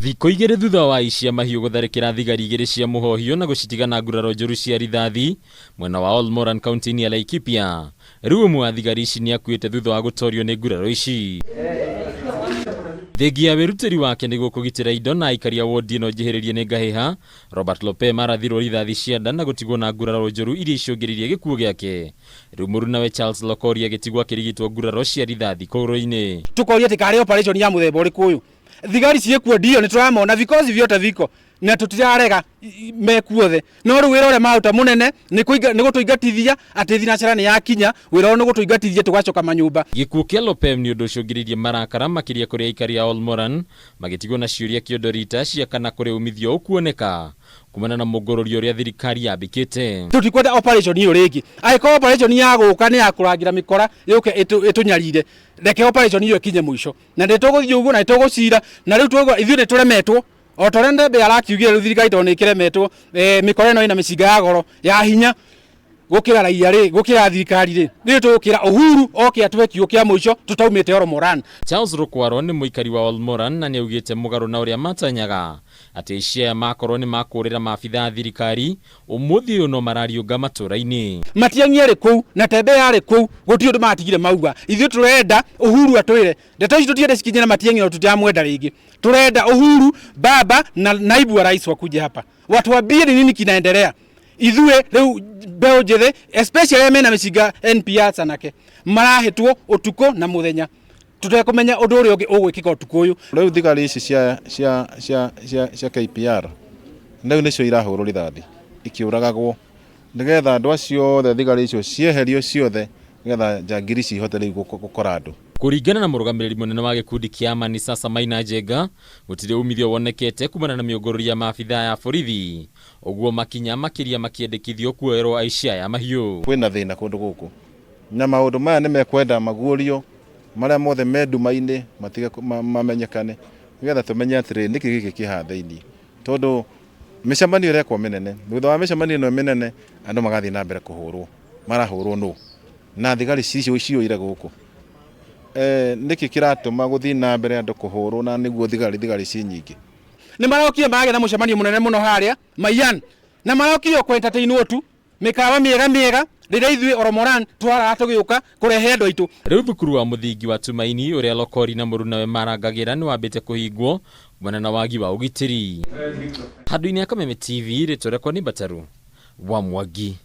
Thikũ igĩrĩ thutha wa icia mahiũ gũtharĩkĩra thigari igĩrĩ cia mũhohio na gũcitiga na nguraro njũru cia rithathi mwena wa Olmoran kaunti-inĩ ya Laikipia. Rĩu ũmwe wa thigari ici nĩakuĩte thutha wa gũtorio nĩ nguraro ici. Thengia wĩrutĩri wake nĩguo kũgitĩra indo na aikari a wodi ĩno njihĩrĩrie nĩ ngahĩha, Robert Lope marathirwo rithathi cia nda na gũtigwo na nguraro njũru iria icũngĩrĩirie gĩkuũ gĩake. Rĩu mũrunawe Charles Lokori agĩtigwo akĩrigitwo nguraro cia rithathi kũgũrũ-inĩ. Tukoria tikarĩ operation ya mũthemba ũrĩkũ ũyũ. Thigari ciĩkuo ndio nĩtũramona because vyote viko na tutirarega mekuothe no rĩu wĩra ũrĩa maruta mũnene nĩ gũtũingatithia atĩ thinacara nĩ yakinya wĩra nĩ gũtũingatithia tũgacoka manyũmba. Gĩkuũ kĩa Lope nĩ ũndũ ũcũngĩrĩirie marakara makĩria kũrĩ aikari a Olmoran magĩtigwo na ciũria kĩondo rita cia kana kũrĩ umithio ũkuoneka kumana na mũngũrũrio ũrĩa thirikari yambĩkĩte. Tutikwenda operation ĩyo rĩngĩ. Angĩkorwo operation ya gũka nĩ ya kũrangira mĩkora yũke ĩtũnyarire. Reke operation ĩyo ĩkinye mũico. Na ndĩtũgũthiĩ ũguo na ndĩtũgũcira na rĩu ithuĩ nĩ tũremetwo. O ta Ndembe arakiugire rĩu thirikari tondũ nĩ ĩkĩremetwo mĩkora ĩno ĩna mĩcinga ya goro ya hinya gũkĩra raia gũkĩra thirikari nĩ tũgũkĩra Uhuru oke atwe kiugo kĩa mũico tũtaumĩte Olmoran. Charles Rukwaro nĩ mũikari wa Olmoran na nĩaugĩte mũgarũ na ũrĩa matanyaga atĩ icia makorwo nĩ makũrĩra maabitha thirikari ũmũthĩ ũyũ no marariũnga matũra-inĩ. Matiang'i arĩ kũu na Tembe arĩ kũu gũtirĩ ũndũ matigire mauga. Ithuĩ tũrenda Uhuru atwĩre ndeto ici tũtiende cikinyĩre Matiang'i na tutamwenda rĩngĩ. Turenda Uhuru baba na naibu wa rais wakuje hapa watuambie ni nini kinaendelea. Ithuĩ rĩu mbeũ njĩthĩ especially mena mĩcinga NPR sanake marahĩtwo ũtukũ na mũthenya tutekũmenya ũndũ ũrĩa ũngĩ ũgwĩkĩka ũtukũ ũyũ. Rĩu thigari ici cia KPR rĩu nĩcio irahũrwo rithathi ikĩũragagwo nĩgetha andũ acio othe thigari icio cieherio ciothe nĩgetha njangiri cihote rĩu gũkora andũ. Kũringana na mũrũgamĩrĩri mũnene wa gĩkundi kĩa Amani Sasa Maina Njenga, gũtirĩ umithio wonekete kumana na mĩũngũrũrio ya maabitha ya borithi. Ũguo makinya makĩria makĩendekithio kuoerwo aici aya mahiũ. Kwĩna thĩna kũndũ gũkũ na maũndũ maya nĩmekwenda maguũrio marĩa mothe me nduma-inĩ mamenyekane nĩgetha tũmenye atĩrĩ nĩkĩ gĩkĩ kĩhathĩinie, tondũ mĩcemanio ĩrekwo mĩnene thutha wa mĩcemanio ĩno mĩnene andũ magathiĩ na mbere kũhũrwo marahũrwo nũ na thigari cioire gũkũ. Nĩkĩ kĩratũma gũthiĩ na mbere andũ kũhũrwo na nĩguo thigari ci nyingĩ. Nĩ marokire magĩa na mũcemanio mũnene mũno harĩa Mayan na marokire kũ entertain tu mĩkawa mĩega rĩrĩa ithuĩ Olmoran twaraga tũgĩũka kũrehe andũ aitũ. Rĩu thukuru wa mũthingi wa Tumaini ũrĩa Lokori na mũrunawe marangagĩra nĩ wambĩte kũhingwo kumana na wagi wa ũgitĩri. Handũ-inĩ ya Kameme TV rĩtwa rĩakwa nĩ Bataru wa Mwangi.